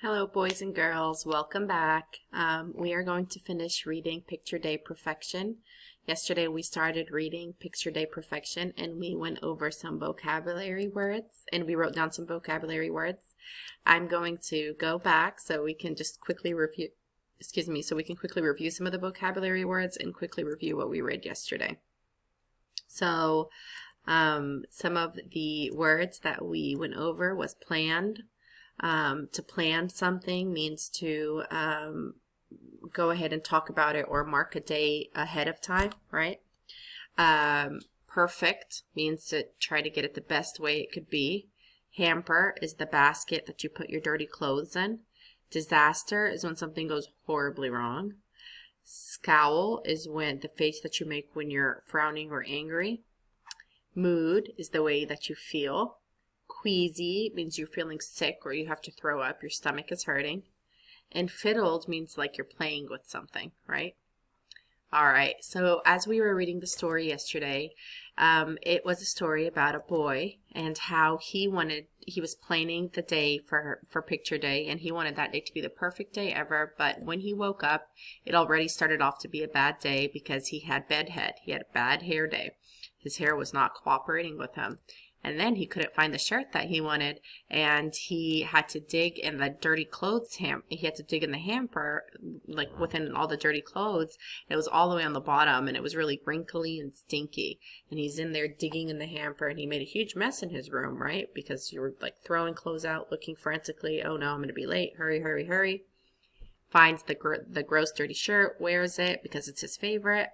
Hello, boys and girls. Welcome back. We are going to finish reading Picture Day Perfection. Yesterday we started reading Picture Day Perfection and we went over some vocabulary words and we wrote down some vocabulary words. I'm going to go back so we can just quickly review, so we can quickly review some of the vocabulary words and quickly review what we read yesterday. So some of the words that we went over was planned. To plan something means to go ahead and talk about it or mark a day ahead of time, right? Perfect means to try to get it the best way it could be. Hamper is the basket that you put your dirty clothes in. Disaster is when something goes horribly wrong. Scowl is when the face that you make when you're frowning or angry. Mood is the way that you feel. Queasy means you're feeling sick or you have to throw up, your stomach is hurting. And fiddled means like you're playing with something, right? All right, so as we were reading the story yesterday, it was a story about a boy and how he was planning the day for Picture Day, and he wanted that day to be the perfect day ever, but when he woke up, it already started off to be a bad day because he had bedhead. He had a bad hair day. His hair was not cooperating with him. And then he couldn't find the shirt that he wanted, and he had to dig in the dirty clothes he had to dig in the hamper, like within all the dirty clothes. It was all the way on the bottom, and it was really wrinkly and stinky. And he's in there digging in the hamper, and he made a huge mess in his room, right? Because you were like throwing clothes out, looking frantically. Oh no, I'm going to be late. Hurry, hurry, hurry. Finds the gross dirty shirt, wears it because it's his favorite.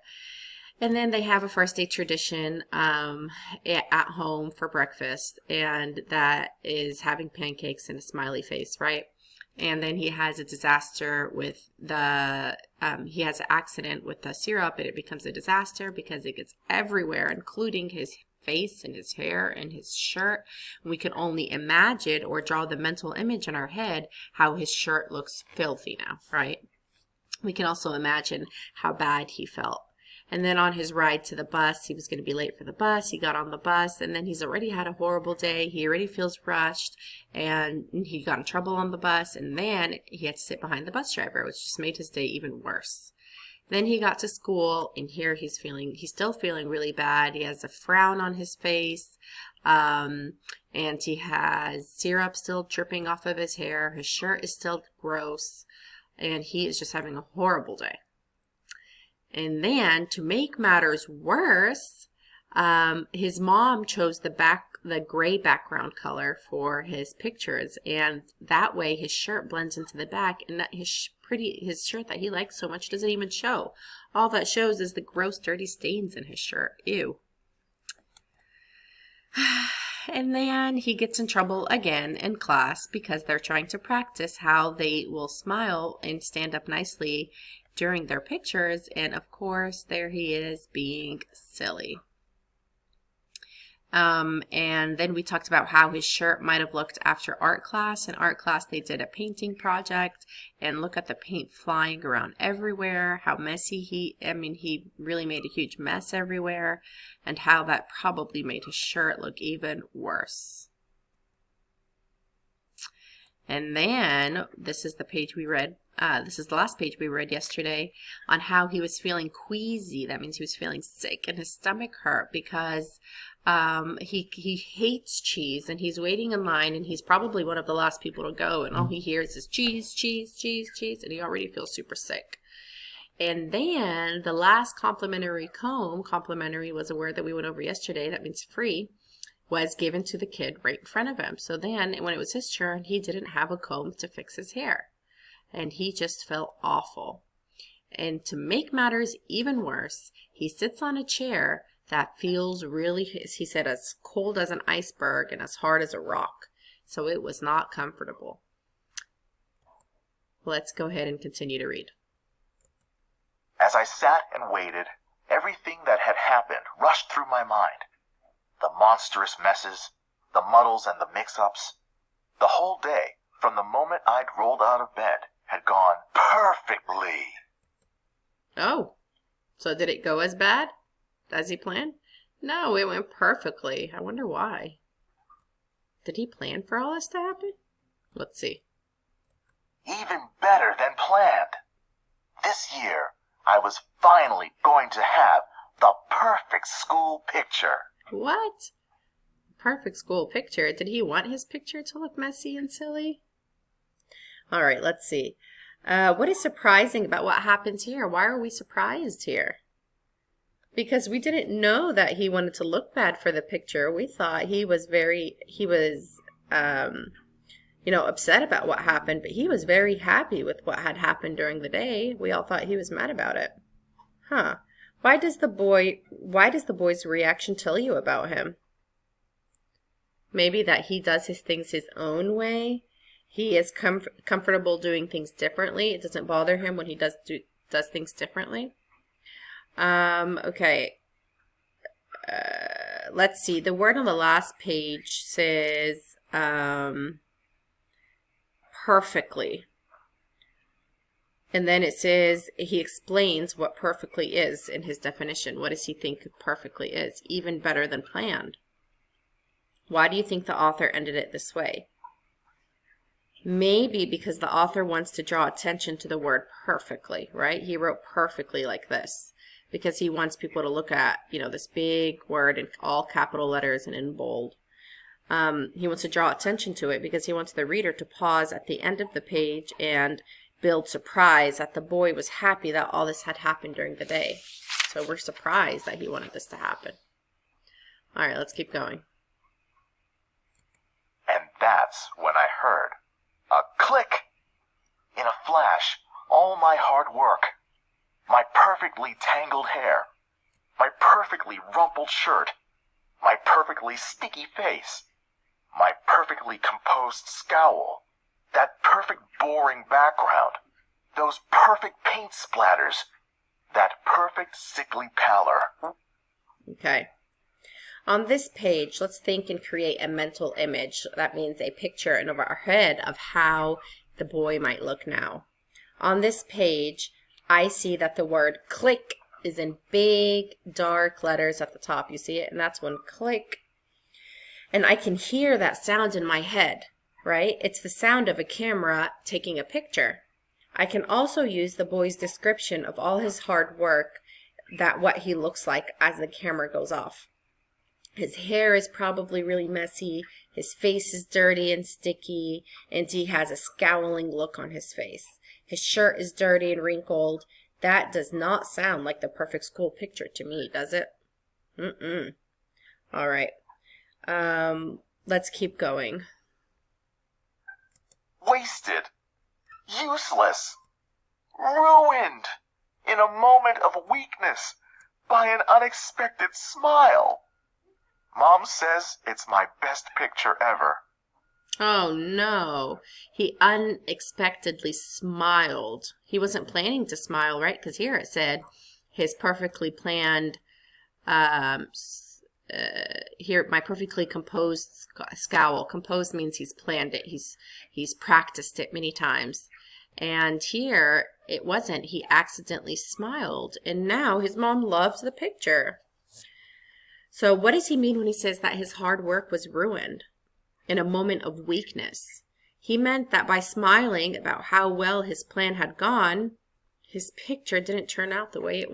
And then they have a first day tradition at home for breakfast, and that is having pancakes and a smiley face, right? And then he has a disaster with he has an accident with the syrup, and it becomes a disaster because it gets everywhere, including his face and his hair and his shirt. We can only imagine or draw the mental image in our head how his shirt looks filthy now, right? We can also imagine how bad he felt. And then on his ride to the bus, he was going to be late for the bus. He got on the bus, and then he's already had a horrible day. He already feels rushed, and he got in trouble on the bus, and then he had to sit behind the bus driver, which just made his day even worse. Then he got to school, and here he's still feeling really bad. He has a frown on his face, and he has syrup still dripping off of his hair. His shirt is still gross, and he is just having a horrible day. And then, to make matters worse, his mom chose the gray background color for his pictures, and that way his shirt blends into the back, and that his shirt that he likes so much doesn't even show. All that shows is the gross, dirty stains in his shirt. Ew. And then he gets in trouble again in class because they're trying to practice how they will smile and stand up nicely during their pictures, and of course there he is being silly. And then we talked about how his shirt might have looked after art class. In art class they did a painting project, and look at the paint flying around everywhere, how messy he really made a huge mess everywhere, and how that probably made his shirt look even worse. And then this is the page we read. This is the last page we read yesterday on how he was feeling queasy. That means he was feeling sick and his stomach hurt because he hates cheese, and he's waiting in line, and he's probably one of the last people to go, and all he hears is cheese, cheese, cheese, cheese, and he already feels super sick. And then the last complimentary comb, complimentary was a word that we went over yesterday, that means free, was given to the kid right in front of him. So then when it was his turn, he didn't have a comb to fix his hair, and he just felt awful. And to make matters even worse, he sits on a chair that feels really, he said, as cold as an iceberg and as hard as a rock. So it was not comfortable. Let's go ahead and continue to read. As I sat and waited, everything that had happened rushed through my mind. The monstrous messes, the muddles and the mix-ups. The whole day, from the moment I'd rolled out of bed, had gone perfectly. Oh, so did it go as bad as he planned? No, it went perfectly. I wonder why. Did he plan for all this to happen? Let's see. even better than planned. This year, I was finally going to have the perfect school picture. What? Perfect school picture? Did he want his picture to look messy and silly? All right, let's see. What is surprising about what happens here? Why are we surprised here? Because we didn't know that he wanted to look bad for the picture. We thought he was upset about what happened, but he was very happy with what had happened during the day. We all thought he was mad about it. Huh. Why does the boy's reaction tell you about him? Maybe that he does his things his own way. He is comfortable doing things differently. It doesn't bother him when he does things differently. Okay. Let's see. The word on the last page says perfectly. And then it says, he explains what perfectly is in his definition. What does he think perfectly is? Even better than planned. Why do you think the author ended it this way? Maybe because the author wants to draw attention to the word perfectly, right? He wrote perfectly like this because he wants people to look at, this big word in all capital letters and in bold. He wants to draw attention to it because he wants the reader to pause at the end of the page and build surprise that the boy was happy that all this had happened during the day. So we're surprised that he wanted this to happen. All right, let's keep going. And that's when I heard a click. In a flash, all my hard work, my perfectly tangled hair, my perfectly rumpled shirt, my perfectly sticky face, my perfectly composed scowl, that perfect boring background, those perfect paint splatters, that perfect sickly pallor. Okay. On this page, let's think and create a mental image. That means a picture in our head of how the boy might look now. On this page, I see that the word click is in big, dark letters at the top. You see it? And that's one click. And I can hear that sound in my head, right? It's the sound of a camera taking a picture. I can also use the boy's description of all his hard work, what he looks like as the camera goes off. His hair is probably really messy, his face is dirty and sticky, and he has a scowling look on his face. His shirt is dirty and wrinkled. That does not sound like the perfect school picture to me, does it? All right. Let's keep going. Wasted, useless, ruined, in a moment of weakness, by an unexpected smile. Mom says it's my best picture ever. Oh no, he unexpectedly smiled. He wasn't planning to smile, right? Because here it said his perfectly planned, here, my perfectly composed scowl. Composed means he's planned it. He's practiced it many times. And here it wasn't. He accidentally smiled. And now his mom loves the picture. So what does he mean when he says that his hard work was ruined in a moment of weakness? He meant that by smiling about how well his plan had gone, his picture didn't turn out the way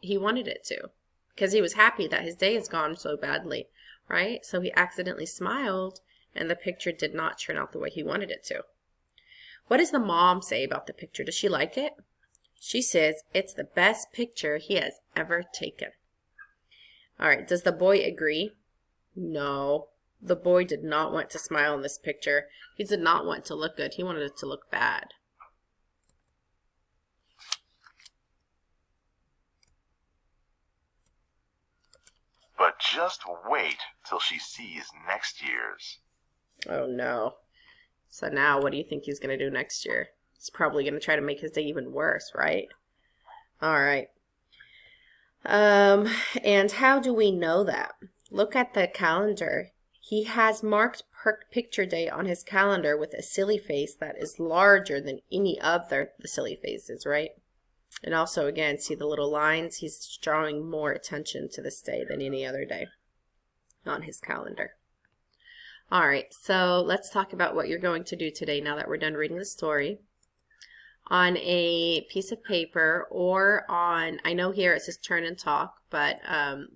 he wanted it to. Because he was happy that his day has gone so badly, right? So he accidentally smiled and the picture did not turn out the way he wanted it to. What does the mom say about the picture? Does she like it? She says it's the best picture he has ever taken. All right, does the boy agree? No, the boy did not want to smile in this picture. He did not want to look good. He wanted it to look bad. But just wait till she sees next year's. Oh no. So now what do you think he's going to do next year? He's probably going to try to make his day even worse, right? All right. And how do we know that? Look at the calendar. He has marked picture day on his calendar with a silly face that is larger than any other the silly faces, right? And also, again, see the little lines? He's drawing more attention to this day than any other day on his calendar. All right, so let's talk about what you're going to do today now that we're done reading the story. on a piece of paper or on, I know here it says turn and talk, but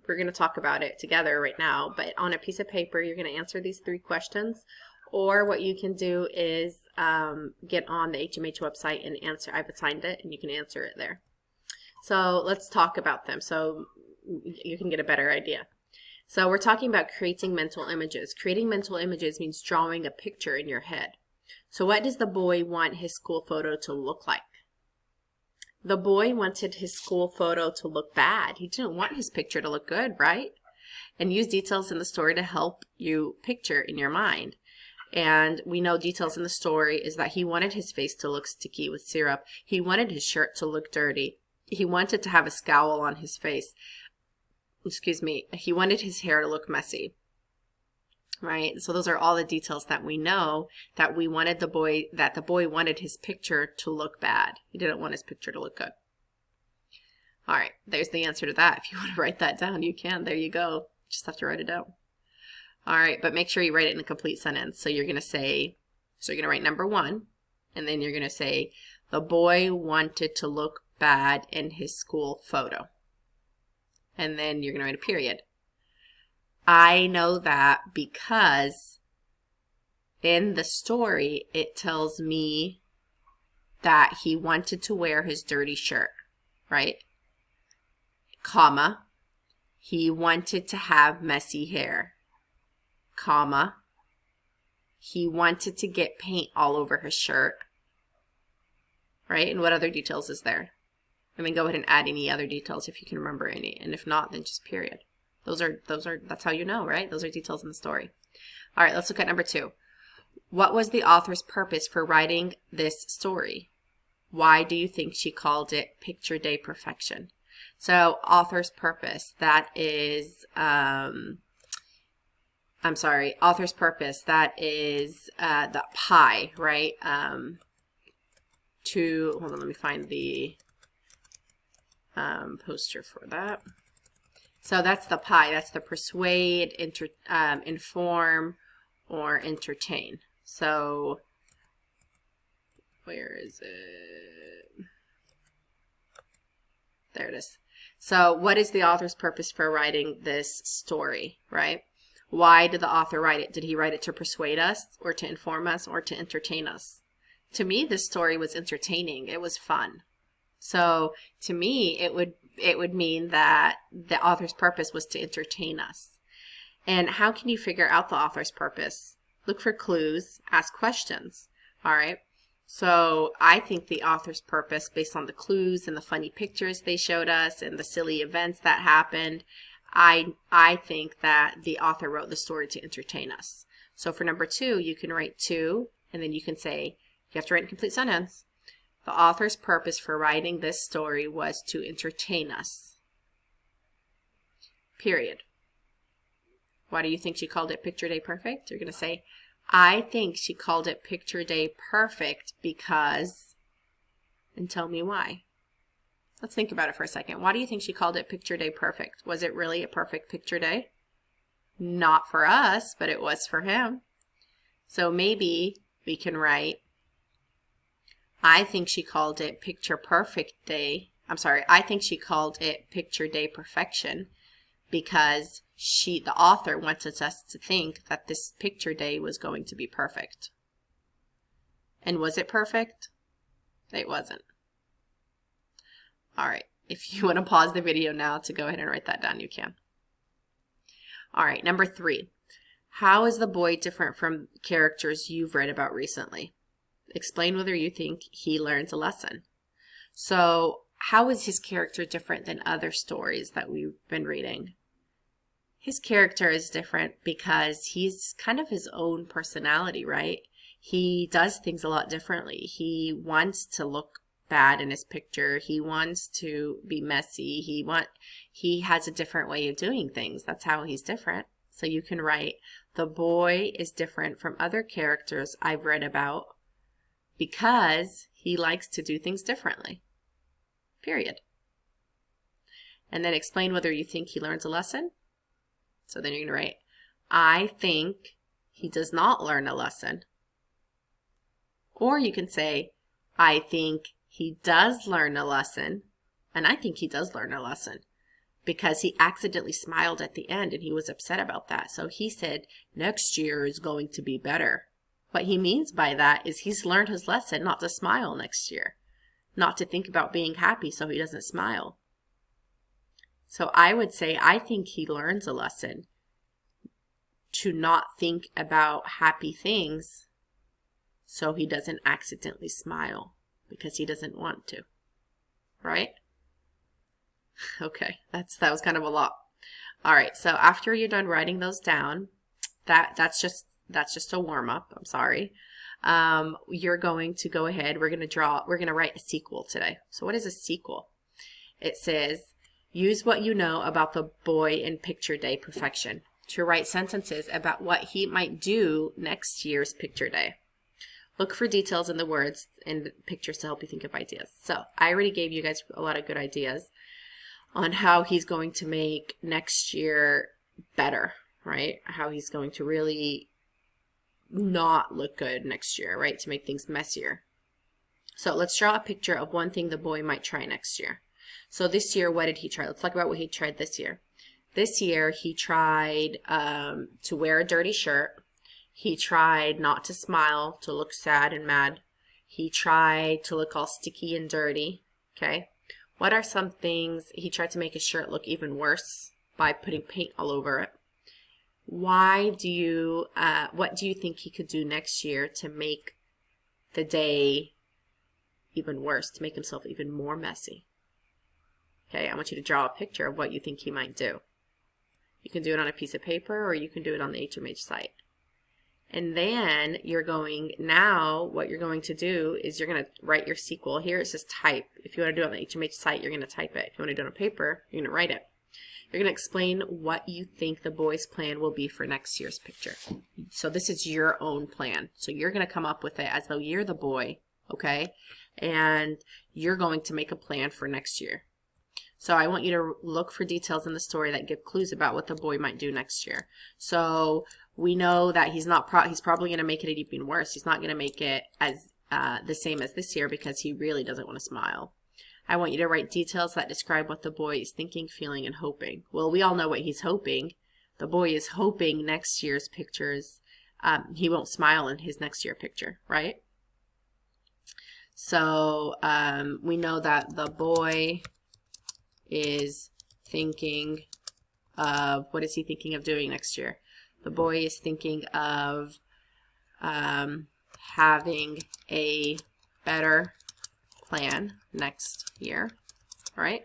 we're going to talk about it together right now. But on a piece of paper, you're going to answer these 3 questions. Or what you can do is get on the HMH website and answer. I've assigned it, and you can answer it there. So let's talk about them so you can get a better idea. So we're talking about creating mental images. Creating mental images means drawing a picture in your head. So what does the boy want his school photo to look like? The boy wanted his school photo to look bad. He didn't want his picture to look good, right? And use details in the story to help you picture in your mind. And we know details in the story is that he wanted his face to look sticky with syrup. He wanted his shirt to look dirty. He wanted to have a scowl on his face. Excuse me. He wanted his hair to look messy. Right? So those are all the details that we know that we wanted the boy wanted his picture to look bad. He didn't want his picture to look good. All right. There's the answer to that. If you want to write that down, you can. There you go. Just have to write it down. All right, but make sure you write it in a complete sentence. So you're going to say, so you're going to write number 1, and then you're going to say, the boy wanted to look bad in his school photo. And then you're going to write a period. I know that because in the story, it tells me that he wanted to wear his dirty shirt, right? Comma, he wanted to have messy hair. Comma, he wanted to get paint all over his shirt, right? And what other details is there? And then go ahead and add any other details if you can remember any, and if not, then just period. That's how you know, right? Those are details in the story. All right, let's look at number 2. What was the author's purpose for writing this story? Why do you think she called it Picture Day Perfection? So, author's purpose, that is, author's purpose, that is the pie, right? Hold on, let me find the poster for that. So that's the pie. That's the persuade, inform, or entertain. So where is it? There it is. So what is the author's purpose for writing this story, right? Why did the author write it? Did he write it to persuade us, or to inform us, or to entertain us? To me, this story was entertaining. It was fun. So to me, it would mean that the author's purpose was to entertain us. And how can you figure out the author's purpose? Look for clues, ask questions. All right. So I think the author's purpose, based on the clues and the funny pictures they showed us and the silly events that happened, I think that the author wrote the story to entertain us. So for number 2, you can write 2, and then you can say, you have to write a complete sentence. The author's purpose for writing this story was to entertain us. Period. Why do you think she called it Picture Day Perfect? You're going to say, I think she called it Picture Day Perfect because, and tell me why. Let's think about it for a second. Why do you think she called it Picture Day Perfect? Was it really a perfect picture day? Not for us, but it was for him. So maybe we can write, I think she called it Picture Perfect Day. I think she called it Picture Day Perfection because the author wanted us to think that this picture day was going to be perfect. And was it perfect? It wasn't. All right. If you want to pause the video now to go ahead and write that down, you can. All right. Number 3. How is the boy different from characters you've read about recently? Explain whether you think he learns a lesson. So how is his character different than other stories that we've been reading? His character is different because he's kind of his own personality, right? He does things a lot differently. He wants to look bad in his picture. He wants to be messy. He has a different way of doing things. That's how he's different. So you can write, the boy is different from other characters I've read about because he likes to do things differently. Period. And then explain whether you think he learns a lesson. So then you're going to write, I think he does not learn a lesson. Or you can say, I think he does learn a lesson, and I think he does learn a lesson because he accidentally smiled at the end and he was upset about that. So he said, next year is going to be better. What he means by that is he's learned his lesson not to smile next year, not to think about being happy so he doesn't smile. So I would say I think he learns a lesson to not think about happy things so he doesn't accidentally smile because he doesn't want to. Right? Okay, that was kind of a lot. All right, so after you're done writing those down, that's just a warm up. I'm sorry. You're going to go ahead. We're going to write a sequel today. So what is a sequel? It says, use what you know about the boy in picture day perfection to write sentences about what he might do next year's picture day. Look for details in the words and pictures to help you think of ideas. So I already gave you guys a lot of good ideas on how he's going to make next year better, right? How he's going to really not look good next year, right? To make things messier. So let's draw a picture of one thing the boy might try next year. So this year, what did he try? Let's talk about what he tried this year. This year, he tried to wear a dirty shirt. He tried not to smile, to look sad and mad. He tried to look all sticky and dirty, okay? What are some things? He tried to make his shirt look even worse by putting paint all over it. What do you think he could do next year to make the day even worse, to make himself even more messy? Okay, I want you to draw a picture of what you think he might do. You can do it on a piece of paper or you can do it on the HMH site. And then what you're going to do is you're going to write your sequel. Here it says type. If you want to do it on the HMH site, you're going to type it. If you want to do it on paper, you're going to write it. You're going to explain what you think the boy's plan will be for next year's picture. So this is your own plan. So you're going to come up with it as though you're the boy, okay? And you're going to make a plan for next year. So I want you to look for details in the story that give clues about what the boy might do next year. So we know that he's probably going to make it even worse. He's not going to make it as the same as this year because he really doesn't want to smile. I want you to write details that describe what the boy is thinking, feeling, and hoping. Well, we all know what he's hoping. The boy is hoping next year's pictures, he won't smile in his next year picture, right? So we know that the boy is thinking of, what is he thinking of doing next year? The boy is thinking of having a better plan next year, right?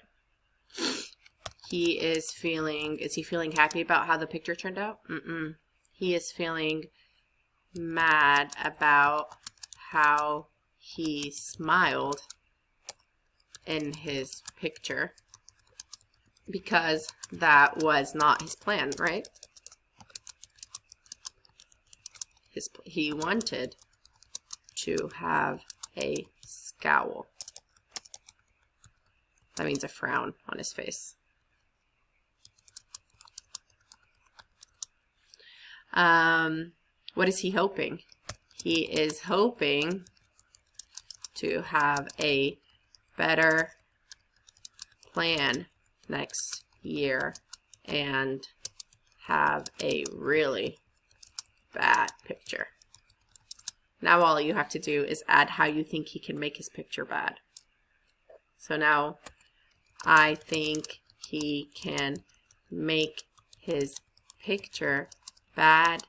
Is he feeling happy about how the picture turned out? He is feeling mad about how he smiled in his picture because that was not his plan, right? He wanted to have a scowl. That means a frown on his face. What is he hoping? He is hoping to have a better plan next year and have a really bad picture. Now all you have to do is add how you think he can make his picture bad. So now I think he can make his picture bad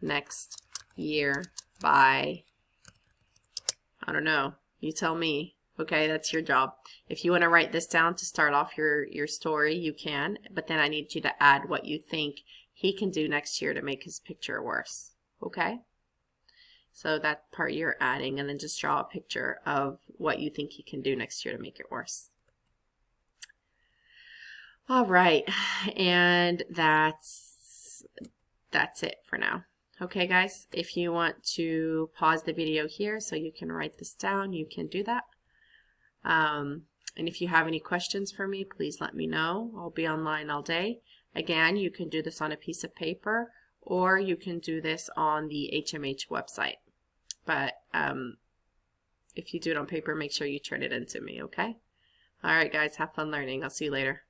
next year by, I don't know, you tell me. Okay, that's your job. If you want to write this down to start off your story, you can, but then I need you to add what you think he can do next year to make his picture worse. Okay? So that part you're adding, and then just draw a picture of what you think he can do next year to make it worse. All right, and that's it for now. Okay, guys, if you want to pause the video here so you can write this down, you can do that. And if you have any questions for me, please let me know. I'll be online all day. Again, you can do this on a piece of paper, or you can do this on the HMH website. But if you do it on paper, make sure you turn it into me, okay? All right, guys, have fun learning. I'll see you later.